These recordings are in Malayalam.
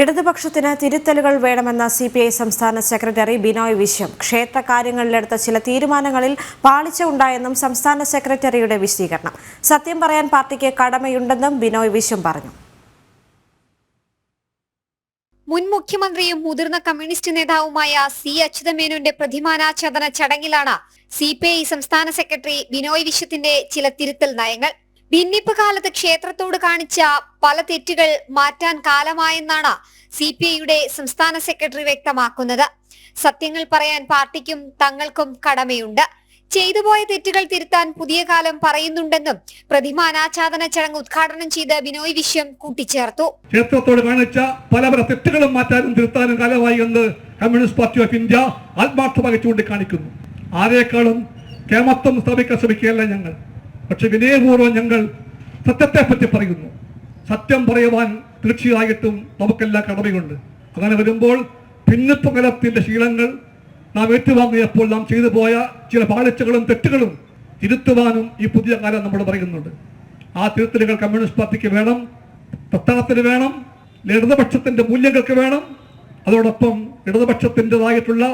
ഇടതുപക്ഷത്തിന് തിരുത്തലുകൾ വേണമെന്ന CPI സംസ്ഥാന സെക്രട്ടറി ബിനോയ് വിശ്വം ക്ഷേത്രകാര്യങ്ങളിലെടുത്ത ചില തീരുമാനങ്ങളിൽ പാളിച്ച ഉണ്ടായെന്നും സംസ്ഥാന സെക്രട്ടറിയുടെ വിശദീകരണം. സത്യം പറയാൻ പാർട്ടിക്ക് കടമയുണ്ടെന്നും ബിനോയ് വിശ്വം പറഞ്ഞു. മുൻ മുഖ്യമന്ത്രിയും മുതിർന്ന കമ്മ്യൂണിസ്റ്റ് നേതാവുമായ C. അച്യുതമേനോന്റെ പ്രതിമാനാച്ഛാദന ചടങ്ങിലാണ് CPI സംസ്ഥാന സെക്രട്ടറി ബിനോയ് വിശ്വത്തിന്റെ ചില തിരുത്തൽ നയങ്ങൾ. ഭിന്നിപ്പ് കാലത്ത് ക്ഷേത്രത്തോട് കാണിച്ച പല തെറ്റുകൾ മാറ്റാൻ കാലമായെന്നാണ് CPIയുടെ സംസ്ഥാന സെക്രട്ടറി വ്യക്തമാക്കുന്നത്. സത്യങ്ങൾ പറയാൻ പാർട്ടിക്കും തങ്ങൾക്കും കടമയുണ്ട്. ചെയ്തുപോയ തെറ്റുകൾ തിരുത്താൻ പുതിയ കാലം പറയുന്നുണ്ടെന്നും പ്രതിമാനാച്ഛാദന ചടങ്ങ് ഉദ്ഘാടനം ചെയ്ത് ബിനോയ് വിശ്വം കൂട്ടിച്ചേർത്തു. ക്ഷേത്രത്തോട് കാണിച്ച പല തെറ്റുകളും മാറ്റാനും തിരുത്താനും കാലമായി എന്ന് കമ്മ്യൂണിസ്റ്റ് പാർട്ടി ഓഫ് ഇന്ത്യ ആത്മാർത്ഥമായി ചൂണ്ടിക്കാണിക്കുന്നു. ആരേക്കാളും കേമത്വം സ്ഥാപിക്കാൻ ശ്രമിക്കുകയല്ല ഞങ്ങൾ, പക്ഷെ വിനയപൂർവ്വം ഞങ്ങൾ സത്യത്തെ പറ്റി പറയുന്നു. സത്യം പറയുവാൻ തീർച്ചയായിട്ടും നമുക്കെല്ലാം കടമയുണ്ട്. അങ്ങനെ വരുമ്പോൾ ഭിന്നിപ്പ് കലത്തിന്റെ ശീലങ്ങൾ നാം ഏറ്റുവാങ്ങിയപ്പോൾ നാം ചെയ്തു പോയ ചില പാളിച്ചകളും തെറ്റുകളും തിരുത്തുവാനും ഈ പുതിയ കാലം നമ്മൾ പറയുന്നുണ്ട്. ആ തിരുത്തലുകൾ കമ്മ്യൂണിസ്റ്റ് പാർട്ടിക്ക് വേണം, പ്രസ്ഥാനത്തിന് വേണം, ഇടതുപക്ഷത്തിന്റെ മൂല്യങ്ങൾക്ക് വേണം. അതോടൊപ്പം ഇടതുപക്ഷത്തിൻ്റെതായിട്ടുള്ള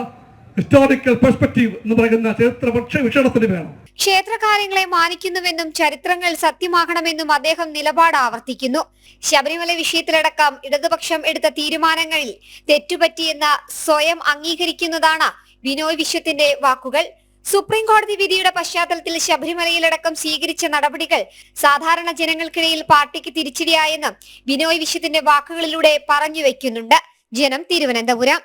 ഹിസ്റ്റോറിക്കൽ പെർസ്പെക്റ്റീവ് എന്ന് പറയുന്ന ചരിത്രപക്ഷ വീക്ഷണത്തിന് വേണം. ക്ഷേത്രകാര്യങ്ങളെ മാനിക്കുന്നുവെന്നും ചരിത്രങ്ങൾ സത്യമാകണമെന്നും അദ്ദേഹം നിലപാട് ആവർത്തിക്കുന്നു. ശബരിമല വിഷയത്തിലടക്കം ഇടതുപക്ഷം എടുത്ത തീരുമാനങ്ങളിൽ തെറ്റുപറ്റിയെന്ന് സ്വയം അംഗീകരിക്കുന്നതാണ് ബിനോയ് വിശ്വത്തിന്റെ വാക്കുകൾ. സുപ്രീം കോടതി വിധിയുടെ പശ്ചാത്തലത്തിൽ ശബരിമലയിലടക്കം സ്വീകരിച്ച നടപടികൾ സാധാരണ ജനങ്ങൾക്കിടയിൽ പാർട്ടിക്ക് തിരിച്ചടിയായെന്നും ബിനോയ് വിശ്വത്തിന്റെ വാക്കുകളിലൂടെ പറഞ്ഞു വെക്കുന്നുണ്ട്. ജനം, തിരുവനന്തപുരം.